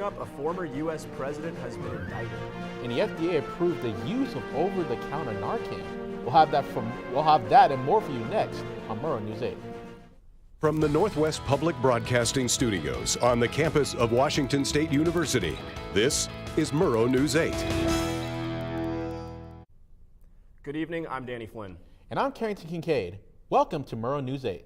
Up, a former U.S. president has been indicted. And the FDA approved the use of over-the-counter Narcan. We'll have that and more for you next on Murrow News 8. From the Northwest Public Broadcasting Studios on the campus of Washington State University, this is Murrow News 8. Good evening, I'm Danny Flynn. And I'm Carrington Kincaid. Welcome to Murrow News 8.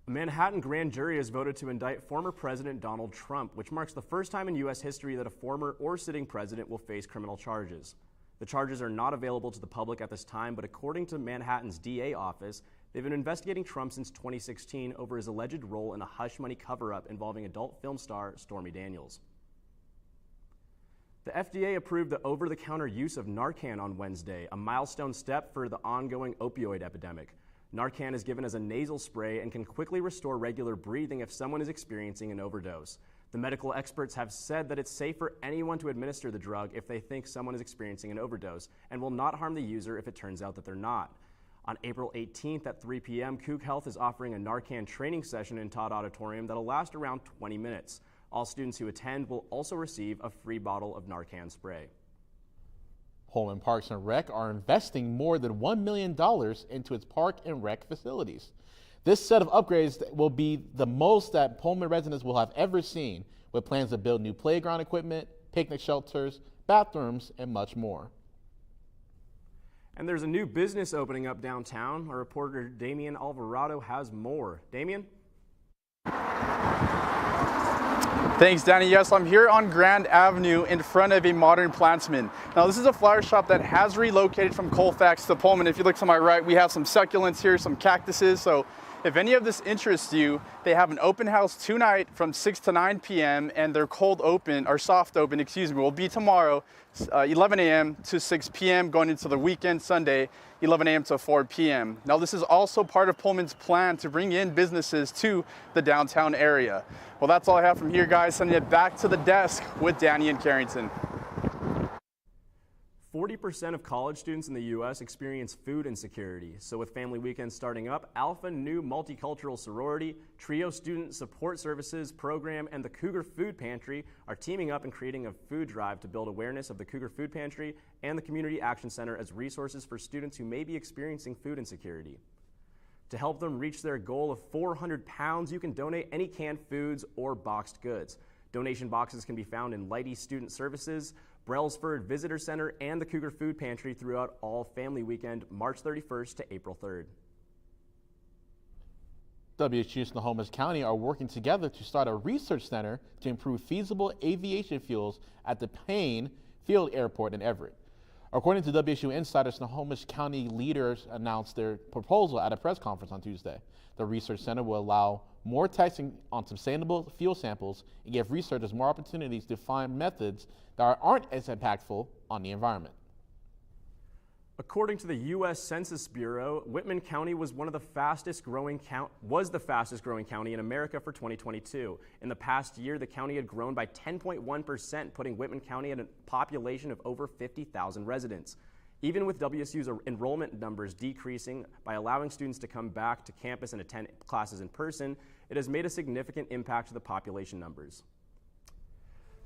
A Manhattan grand jury has voted to indict former President Donald Trump, which marks the first time in U.S. history that a former or sitting president will face criminal charges. The charges are not available to the public at this time, but according to Manhattan's DA office, they've been investigating Trump since 2016 over his alleged role in a hush money cover-up involving adult film star Stormy Daniels. The FDA approved the over-the-counter use of Narcan on Wednesday, a milestone step for the ongoing opioid epidemic. Narcan is given as a nasal spray and can quickly restore regular breathing if someone is experiencing an overdose. The medical experts have said that it's safe for anyone to administer the drug if they think someone is experiencing an overdose and will not harm the user if it turns out that they're not. On April 18th at 3 p.m., Kook Health is offering a Narcan training session in Todd Auditorium that'll last around 20 minutes. All students who attend will also receive a free bottle of Narcan spray. Pullman Parks and Rec are investing more than $1 million into its park and rec facilities. This set of upgrades will be the most that Pullman residents will have ever seen, with plans to build new playground equipment, picnic shelters, bathrooms, and much more. And there's a new business opening up downtown. Our reporter Damian Alvarado has more. Damian? Thanks, Danny. Yes, I'm here on Grand Avenue in front of a modern Plantsman. Now, this is a flower shop that has relocated from Colfax to Pullman. If you look to my right, we have some succulents here, some cactuses. So if any of this interests you, they have an open house tonight from 6 to 9 p.m. and their soft open, will be tomorrow, 11 a.m. to 6 p.m. going into the weekend, Sunday, 11 a.m. to 4 p.m. Now, this is also part of Pullman's plan to bring in businesses to the downtown area. Well, that's all I have from here, guys. Sending it back to the desk with Danny and Carrington. 40% of college students in the U.S. experience food insecurity. So with Family Weekend starting up, Alpha Nu Multicultural Sorority, Trio Student Support Services Program, and the Cougar Food Pantry are teaming up and creating a food drive to build awareness of the Cougar Food Pantry and the Community Action Center as resources for students who may be experiencing food insecurity. To help them reach their goal of 400 pounds, you can donate any canned foods or boxed goods. Donation boxes can be found in Leidy Student Services, Brailsford Visitor Center, and the Cougar Food Pantry throughout all Family Weekend, March 31st to April 3rd. WSU and Snohomish County are working together to start a research center to improve feasible aviation fuels at the Payne Field Airport in Everett. According to WSU Insider, Snohomish County leaders announced their proposal at a press conference on Tuesday. The research center will allow more testing on sustainable fuel samples and give researchers more opportunities to find methods that aren't as impactful on the environment. According to the U.S. Census Bureau, Whitman County was the fastest growing county in America for 2022. In the past year, the county had grown by 10.1%, putting Whitman County at a population of over 50,000 residents. Even with WSU's enrollment numbers decreasing by allowing students to come back to campus and attend classes in person, it has made a significant impact to the population numbers.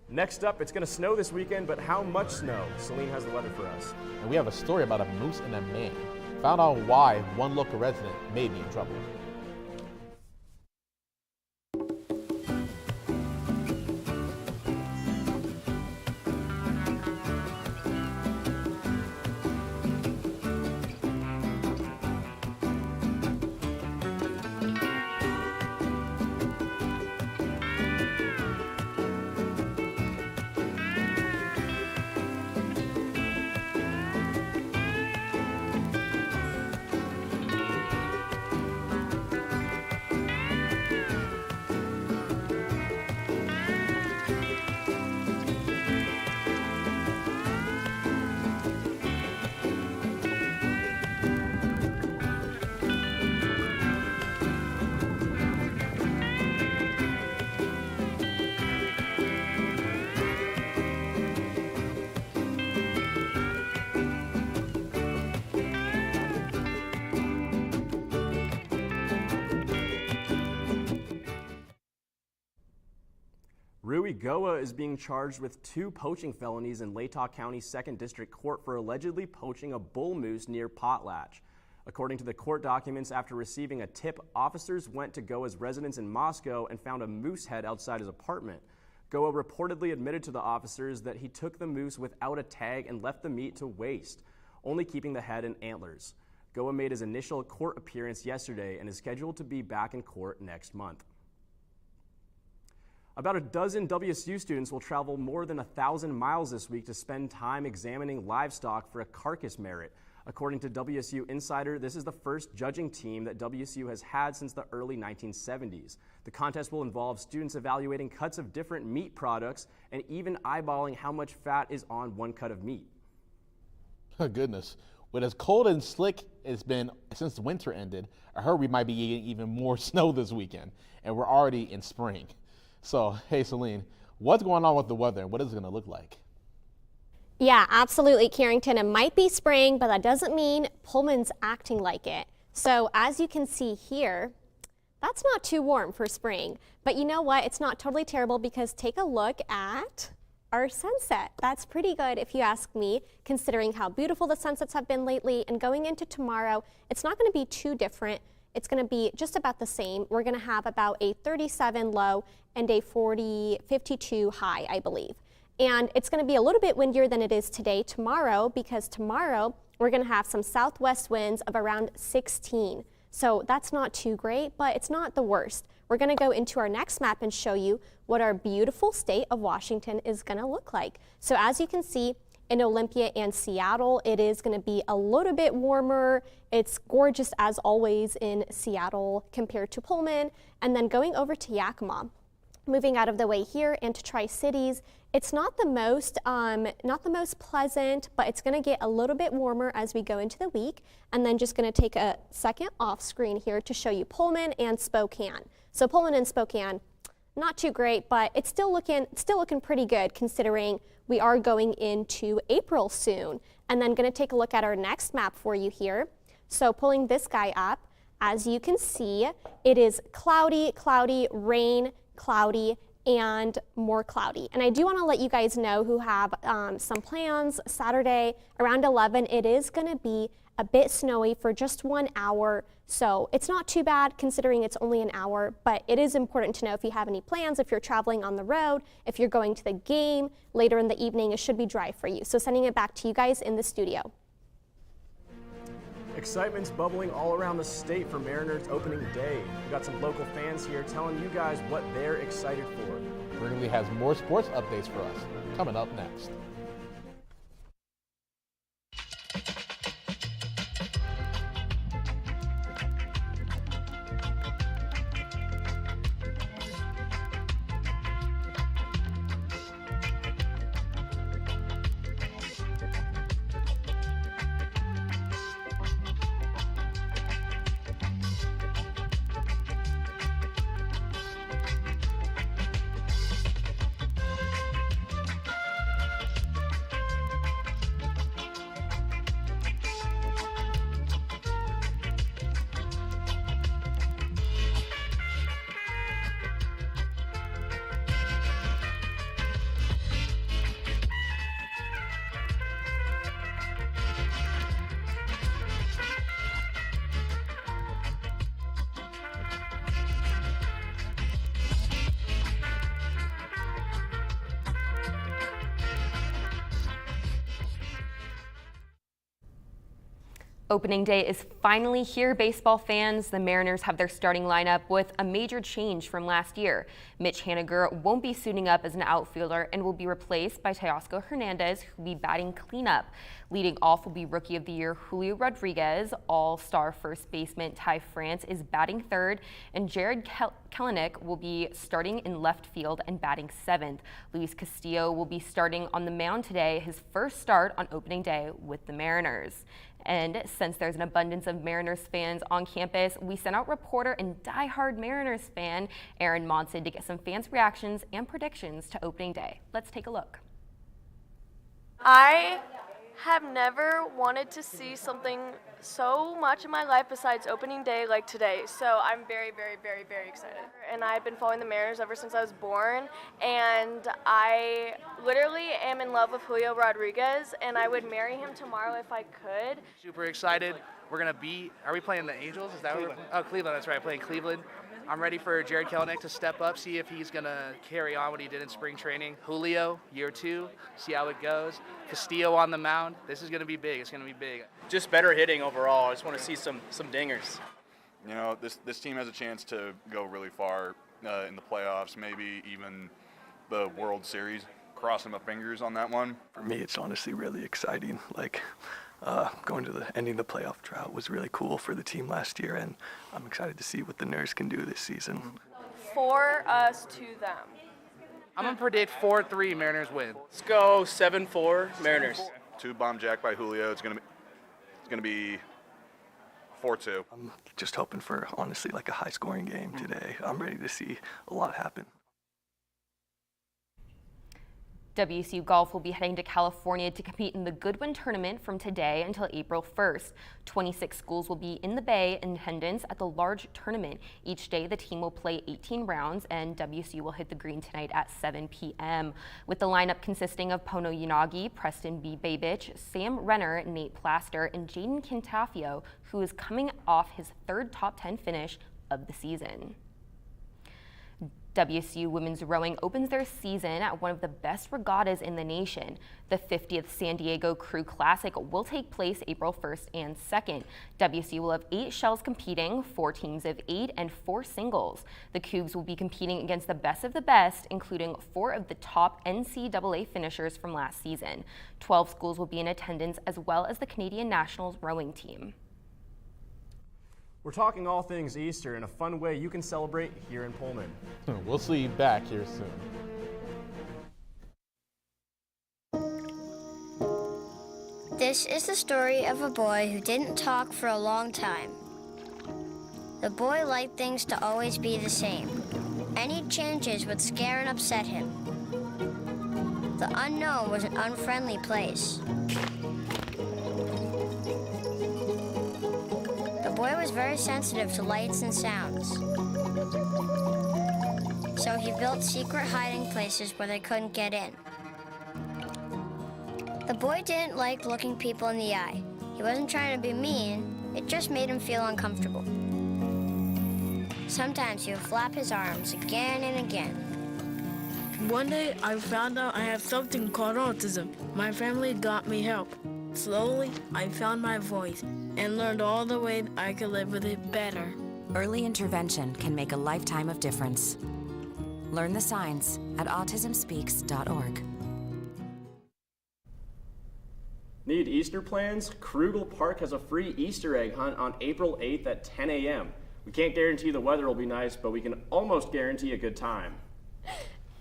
Next up, it's going to snow this weekend, but how much snow? Celine has the weather for us. And we have a story about a moose and a man. Found out why one local resident may be in trouble. Bowie Goa is being charged with 2 poaching felonies in Latah County 2nd District Court for allegedly poaching a bull moose near Potlatch. According to the court documents, after receiving a tip, officers went to Goa's residence in Moscow and found a moose head outside his apartment. Goa reportedly admitted to the officers that he took the moose without a tag and left the meat to waste, only keeping the head and antlers. Goa made his initial court appearance yesterday and is scheduled to be back in court next month. About a dozen WSU students will travel more than 1,000 miles this week to spend time examining livestock for a carcass merit. According to WSU Insider, this is the first judging team that WSU has had since the early 1970s. The contest will involve students evaluating cuts of different meat products and even eyeballing how much fat is on one cut of meat. Oh, goodness. With as cold and slick it's been since winter ended, I heard we might be getting even more snow this weekend, and we're already in spring. So, hey, Celine, what's going on with the weather and what is it going to look like? Yeah, absolutely, Carrington. It might be spring, but that doesn't mean Pullman's acting like it. So as you can see here, that's not too warm for spring. But you know what? It's not totally terrible because take a look at our sunset. That's pretty good if you ask me, considering how beautiful the sunsets have been lately. And going into tomorrow, it's not going to be too different. It's going to be just about the same. We're going to have about a 37 low and a 52 high, I believe. And it's going to be a little bit windier than it is today tomorrow, because tomorrow we're going to have some southwest winds of around 16. So that's not too great, but it's not the worst. We're going to go into our next map and show you what our beautiful state of Washington is going to look like. So as you can see, in Olympia and Seattle, it is going to be a little bit warmer. It's gorgeous as always in Seattle compared to Pullman. And then going over to Yakima, moving out of the way here into Tri-Cities, it's not the most pleasant, but it's going to get a little bit warmer as we go into the week. And then just going to take a second off screen here to show you Pullman and Spokane. So Pullman and Spokane, not too great, but it's still looking pretty good considering we are going into April soon. And then going to take a look at our next map for you here. So pulling this guy up, as you can see, it is cloudy, rain, cloudy, and more cloudy. And I do want to let you guys know who have some plans Saturday around 11. It is going to be a bit snowy for just 1 hour. So it's not too bad considering it's only an hour, but it is important to know if you have any plans, if you're traveling on the road, if you're going to the game later in the evening, it should be dry for you. So sending it back to you guys in the studio. Excitement's bubbling all around the state for Mariners opening day. We've got some local fans here telling you guys what they're excited for. Brinkley has more sports updates for us coming up next. Opening day is finally here, baseball fans. The Mariners have their starting lineup with a major change from last year. Mitch Haniger won't be suiting up as an outfielder and will be replaced by Teoscar Hernandez, who will be batting cleanup. Leading off will be Rookie of the Year Julio Rodriguez. All-Star first baseman Ty France is batting third, and Jared Kelenic will be starting in left field and batting seventh. Luis Castillo will be starting on the mound today, his first start on opening day with the Mariners. And since there's an abundance of Mariners fans on campus, we sent out reporter and diehard Mariners fan Aaron Monson to get some fans' reactions and predictions to opening day. Let's take a look. I have never wanted to see something so much in my life besides opening day like today. So I'm very, very, very, very excited. And I've been following the Mariners ever since I was born, and I literally am in love with Julio Rodriguez, and I would marry him tomorrow if I could. Super excited. We're going to beat, are we playing the Angels? Is that Cleveland? Oh, Cleveland, that's right, playing Cleveland. I'm ready for Jared Kelenic to step up, see if he's going to carry on what he did in spring training. Julio, year 2, see how it goes. Castillo on the mound. This is going to be big. It's going to be big. Just better hitting overall. I just want to see some dingers. You know, this team has a chance to go really far in the playoffs, maybe even the World Series. Crossing my fingers on that one. For me, it's honestly really exciting. Going to the ending the playoff drought was really cool for the team last year, and I'm excited to see what the Nerds can do this season. For us to them. I'm going to predict 4-3 Mariners win. Let's go 7-4 Mariners. 2 bomb jack by Julio. It's gonna be 4-2. I'm just hoping for, honestly, like a high-scoring game today. I'm ready to see a lot happen. WSU Golf will be heading to California to compete in the Goodwin Tournament from today until April 1st. 26 schools will be in the Bay in attendance at the large tournament. Each day, the team will play 18 rounds, and WSU will hit the green tonight at 7 p.m. With the lineup consisting of Pono Yanagi, Preston B. Babich, Sam Renner, Nate Plaster, and Jaden Quintafio, who is coming off his 3rd top 10 finish of the season. WSU women's rowing opens their season at one of the best regattas in the nation. The 50th San Diego Crew Classic will take place April 1st and 2nd. WSU will have 8 shells competing, 4 teams of 8, and 4 singles. The Cougs will be competing against the best of the best, including 4 of the top NCAA finishers from last season. 12 schools will be in attendance, as well as the Canadian Nationals rowing team. We're talking all things Easter in a fun way you can celebrate here in Pullman. We'll see you back here soon. This is the story of a boy who didn't talk for a long time. The boy liked things to always be the same. Any changes would scare and upset him. The unknown was an unfriendly place. The boy was very sensitive to lights and sounds. So he built secret hiding places where they couldn't get in. The boy didn't like looking people in the eye. He wasn't trying to be mean, it just made him feel uncomfortable. Sometimes he would flap his arms again and again. One day I found out I have something called autism. My family got me help. Slowly, I found my voice and learned all the ways I could live with it better. Early intervention can make a lifetime of difference. Learn the signs at autismspeaks.org. Need Easter plans? Krugel Park has a free Easter egg hunt on April 8th at 10 a.m. We can't guarantee the weather will be nice, but we can almost guarantee a good time.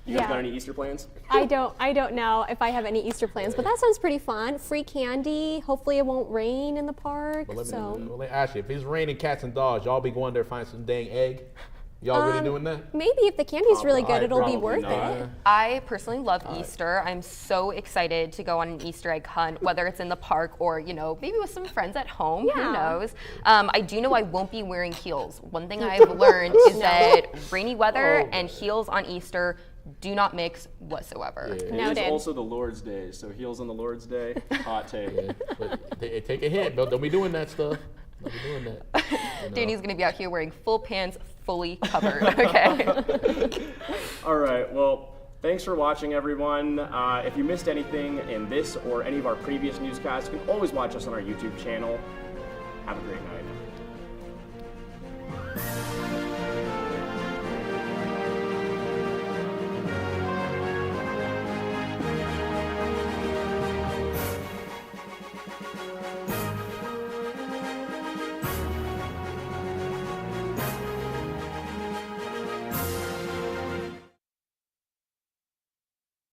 You guys got any Easter plans? I don't know if I have any Easter plans, but that sounds pretty fun. Free candy. Hopefully it won't rain in the park. Actually, if it's raining cats and dogs, y'all be going there to find some dang egg? Y'all really doing that? Maybe if the candy's really good, it'll be worth it. I personally love Easter. I'm so excited to go on an Easter egg hunt, whether it's in the park or, maybe with some friends at home. Yeah. Who knows? I do know I won't be wearing heels. One thing I've learned is that rainy weather and heels on Easter do not mix whatsoever. Yeah, it is also the Lord's Day, so heels on the Lord's Day, hot take. But take a hint, don't be doing that stuff. Don't be doing that. Danny's gonna be out here wearing full pants, fully covered, okay? All right, well, thanks for watching, everyone. If you missed anything in this or any of our previous newscasts, you can always watch us on our YouTube channel. Have a great night.